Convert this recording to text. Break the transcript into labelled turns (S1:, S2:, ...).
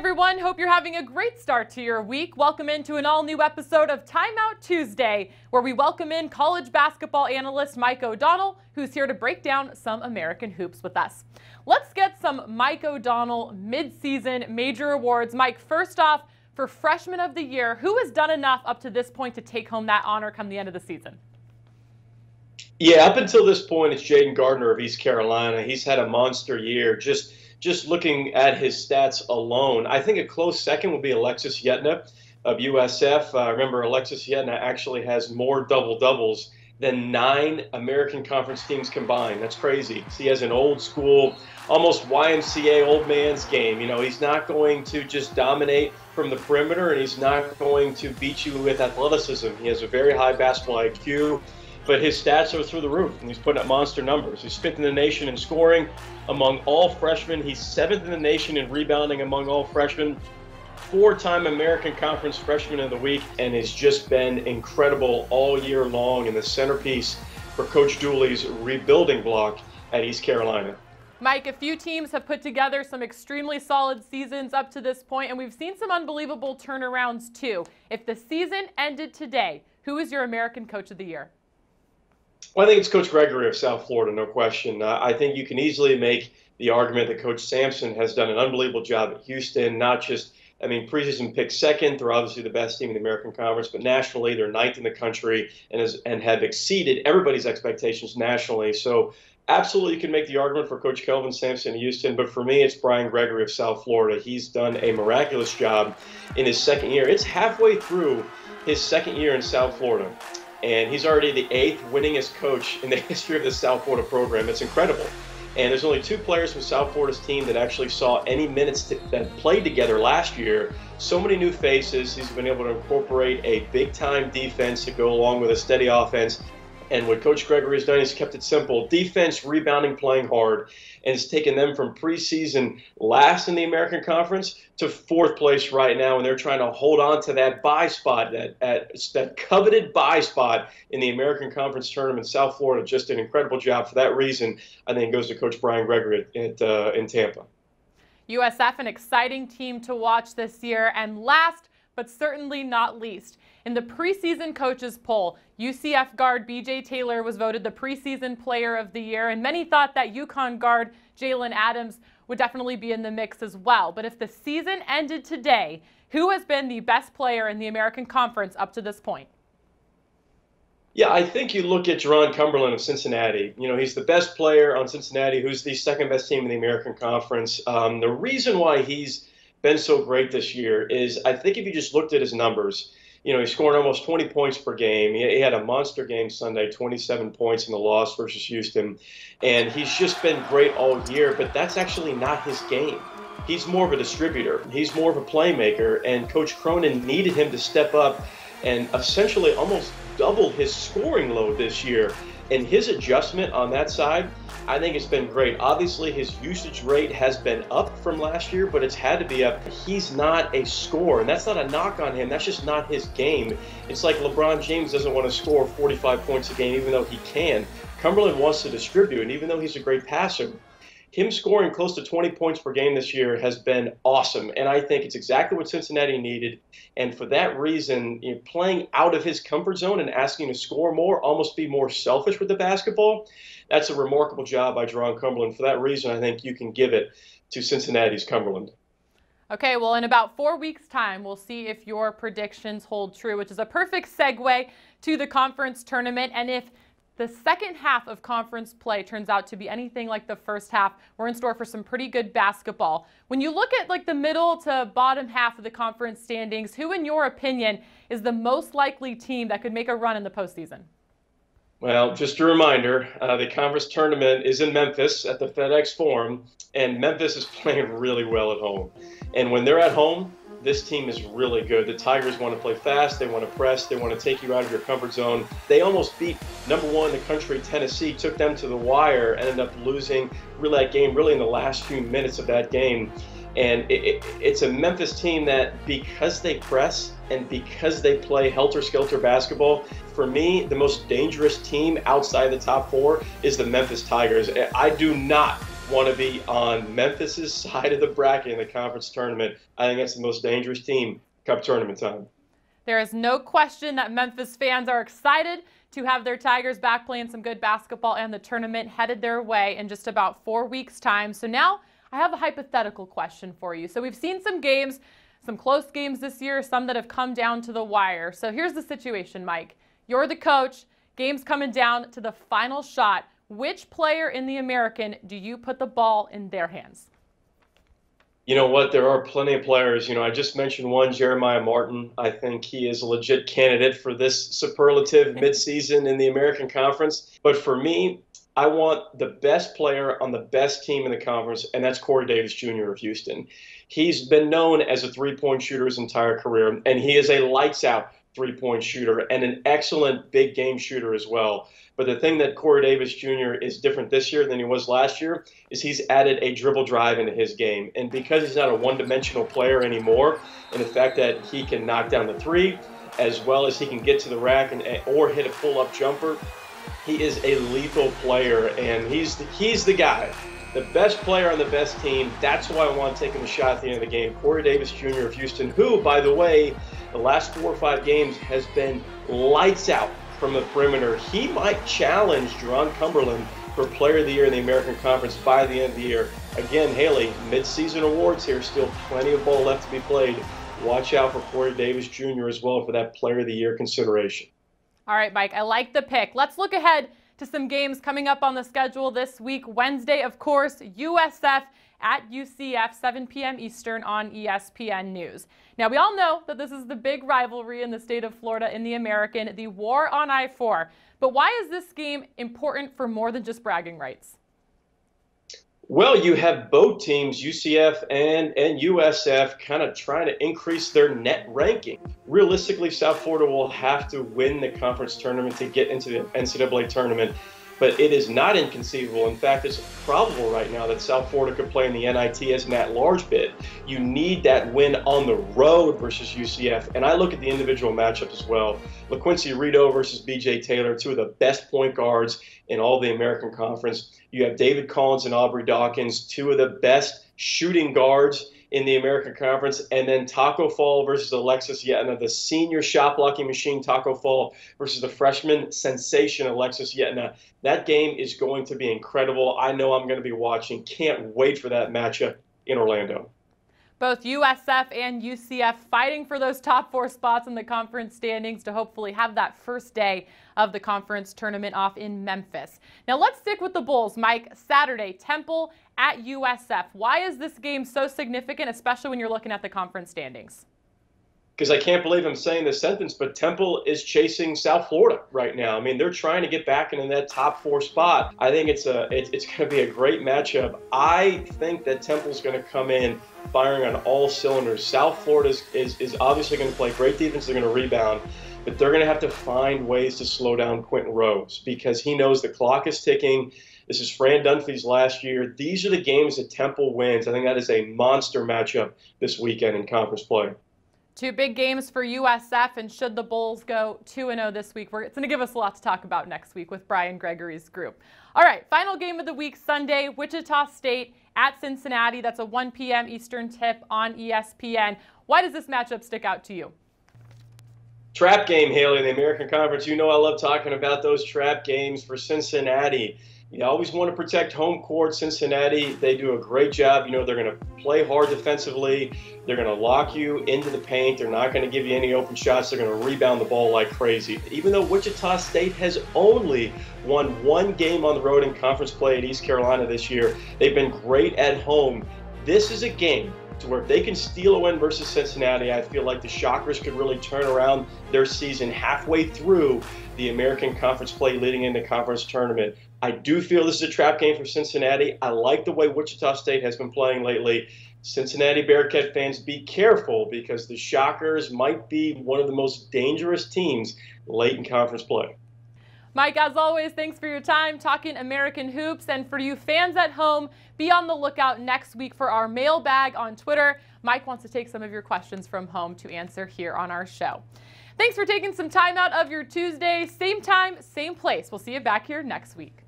S1: everyone. Hope you're having a great start to your week. Welcome into an all-new episode of Timeout Tuesday, where we welcome in college basketball analyst Mike O'Donnell, who's here to break down some American hoops with us. Let's get some Mike O'Donnell mid-season major awards. Mike, first off, for Freshman of the Year, who has done enough up to this point to take home that honor come the end of the season?
S2: Yeah, up until this point, it's Jaden Gardner of East Carolina. He's had a monster year. Just looking at his stats alone, I think a close second would be Alexis Yetna of USF. Remember, Alexis Yetna actually has more double-doubles than 9 American Conference teams combined. That's crazy. He has an old school, almost YMCA old man's game. You know, he's not going to just dominate from the perimeter, and he's not going to beat you with athleticism. He has a very high basketball IQ. But his stats are through the roof, and he's putting up monster numbers. He's 5th in the nation in scoring among all freshmen. He's 7th in the nation in rebounding among all freshmen. 4-time American Conference Freshman of the Week, and has just been incredible all year long, and the centerpiece for Coach Dooley's rebuilding block at East Carolina.
S1: Mike, a few teams have put together some extremely solid seasons up to this point, and we've seen some unbelievable turnarounds too. If the season ended today, who is your American Coach of the Year?
S2: Well, I think it's Coach Gregory of South Florida, no question. I think you can easily make the argument that Coach Sampson has done an unbelievable job at Houston, not just, preseason picked 2nd. They're obviously the best team in the American Conference, but nationally they're 9th in the country and have exceeded everybody's expectations nationally. So absolutely you can make the argument for Coach Kelvin Sampson in Houston, but for me it's Brian Gregory of South Florida. He's done a miraculous job in his 2nd year. It's halfway through his 2nd year in South Florida, and he's already the 8th winningest coach in the history of the South Florida program. It's incredible. And there's only 2 players from South Florida's team that actually saw any minutes that played together last year. So many new faces. He's been able to incorporate a big-time defense to go along with a steady offense. And what Coach Gregory has done is kept it simple. Defense, rebounding, playing hard. And it's taken them from preseason last in the American Conference to 4th place right now. And they're trying to hold on to that bye spot, that coveted bye spot in the American Conference tournament. South Florida just did an incredible job. For that reason, I think it goes to Coach Brian Gregory in Tampa.
S1: USF, an exciting team to watch this year. And last, but certainly not least, in the preseason coaches poll, UCF guard B.J. Taylor was voted the preseason player of the year, and many thought that UConn guard Jalen Adams would definitely be in the mix as well. But if the season ended today, who has been the best player in the American Conference up to this point?
S2: Yeah, I think you look at Jerron Cumberland of Cincinnati. You know, he's the best player on Cincinnati, who's the 2nd best team in the American Conference. The reason why he's been so great this year is, I think if you just looked at his numbers, you know, he scored almost 20 points per game. He had a monster game Sunday, 27 points in the loss versus Houston. And he's just been great all year, but that's actually not his game. He's more of a distributor. He's more of a playmaker, and Coach Cronin needed him to step up and essentially almost double his scoring load this year. And his adjustment on that side, I think it's been great. Obviously, his usage rate has been up from last year, but it's had to be up. He's not a scorer, and that's not a knock on him. That's just not his game. It's like LeBron James doesn't want to score 45 points a game, even though he can. Cumberland wants to distribute, and even though he's a great passer, him scoring close to 20 points per game this year has been awesome, and I think it's exactly what Cincinnati needed. And for that reason, you know, playing out of his comfort zone and asking to score more, almost be more selfish with the basketball, that's a remarkable job by Jerron Cumberland. For that reason, I think you can give it to Cincinnati's Cumberland.
S1: Okay, well, in about 4 weeks' time, we'll see if your predictions hold true, which is a perfect segue to the conference tournament. And if the second half of conference play turns out to be anything like the first half, we're in store for some pretty good basketball. When you look at like the middle to bottom half of the conference standings, who in your opinion is the most likely team that could make a run in the postseason?
S2: Well, just a reminder, the conference tournament is in Memphis at the FedEx Forum, and Memphis is playing really well at home. And when they're at home, this team is really good. The Tigers want to play fast. They want to press. They want to take you out of your comfort zone. They almost beat #1 in the country, Tennessee, took them to the wire, ended up losing that game really in the last few minutes of that game. And it's a Memphis team that, because they press and because they play helter-skelter basketball, for me, the most dangerous team outside the top 4 is the Memphis Tigers. I do not want to be on Memphis's side of the bracket in the conference tournament. I think that's the most dangerous team come tournament time.
S1: There is no question that Memphis fans are excited to have their Tigers back playing some good basketball, and the tournament headed their way in just about 4 weeks' time. So now I have a hypothetical question for you. So we've seen some games, some close games this year, some that have come down to the wire. So here's the situation, Mike. You're the coach. Game's coming down to the final shot. Which player in the American do you put the ball in their hands?
S2: You know what? There are plenty of players. I just mentioned one, Jeremiah Martin. I think he is a legit candidate for this superlative midseason in the American Conference. But for me, I want the best player on the best team in the conference, and that's Corey Davis Jr. of Houston. He's been known as a three-point shooter his entire career, and he is a lights-out three-point shooter and an excellent big game shooter as well. But the thing that Corey Davis Jr. is different this year than he was last year is he's added a dribble drive into his game. And because he's not a one-dimensional player anymore, and the fact that he can knock down the three as well as he can get to the rack or hit a pull-up jumper, he is a lethal player, and he's the guy. The best player on the best team. That's who I want taking the shot at the end of the game. Corey Davis Jr. of Houston, who, by the way, the last 4 or 5 games has been lights out from the perimeter. He might challenge Jerron Cumberland for Player of the Year in the American Conference by the end of the year. Again, Haley, mid-season awards here, still plenty of ball left to be played. Watch out for Corey Davis Jr. as well for that Player of the Year consideration.
S1: All right, Mike, I like the pick. Let's look ahead to some games coming up on the schedule this week. Wednesday, of course, USF at UCF, 7 p.m. Eastern on ESPN News. Now, we all know that this is the big rivalry in the state of Florida in the American, the war on I-4. But why is this game important for more than just bragging rights?
S2: Well, you have both teams, UCF and USF, kind of trying to increase their net ranking. Realistically, South Florida will have to win the conference tournament to get into the NCAA tournament. But it is not inconceivable. In fact, it's probable right now that South Florida could play in the NIT as an at-large bid. You need that win on the road versus UCF. And I look at the individual matchup as well. LaQuincy Rito versus B.J. Taylor, two of the best point guards in all the American Conference. You have David Collins and Aubrey Dawkins, two of the best shooting guards in the American Conference, and then Taco Fall versus Alexis Yetna, the senior shot blocking machine Taco Fall versus the freshman sensation Alexis Yetna. That game is going to be incredible. I know I'm going to be watching. Can't wait for that matchup in Orlando.
S1: Both USF and UCF fighting for those top 4 spots in the conference standings to hopefully have that first day of the conference tournament off in Memphis. Now let's stick with the Bulls, Mike. Saturday, Temple at USF. Why is this game so significant, especially when you're looking at the conference standings?
S2: Because I can't believe I'm saying this sentence, but Temple is chasing South Florida right now. I mean, they're trying to get back into that top 4 spot. I think it's going to be a great matchup. I think that Temple's going to come in firing on all cylinders. South Florida is obviously going to play great defense. They're going to rebound, but they're going to have to find ways to slow down Quentin Rose because he knows the clock is ticking. This is Fran Dunphy's last year. These are the games that Temple wins. I think that is a monster matchup this weekend in conference play.
S1: 2 big games for USF, and should the Bulls go 2-0 this week, it's going to give us a lot to talk about next week with Brian Gregory's group. All right, final game of the week, Sunday, Wichita State at Cincinnati. That's a 1 p.m. Eastern tip on ESPN. Why does this matchup stick out to you?
S2: Trap game, Haley, in the American Conference. You know I love talking about those trap games for Cincinnati. You always want to protect home court. Cincinnati, they do a great job. You know, they're going to play hard defensively. They're going to lock you into the paint. They're not going to give you any open shots. They're going to rebound the ball like crazy. Even though Wichita State has only won 1 game on the road in conference play at East Carolina this year, they've been great at home. This is a game to where if they can steal a win versus Cincinnati, I feel like the Shockers could really turn around their season halfway through the American Conference play leading into conference tournament. I do feel this is a trap game for Cincinnati. I like the way Wichita State has been playing lately. Cincinnati Bearcat fans, be careful because the Shockers might be one of the most dangerous teams late in conference play.
S1: Mike, as always, thanks for your time talking American hoops. And for you fans at home, be on the lookout next week for our mailbag on Twitter. Mike wants to take some of your questions from home to answer here on our show. Thanks for taking some time out of your Tuesday. Same time, same place. We'll see you back here next week.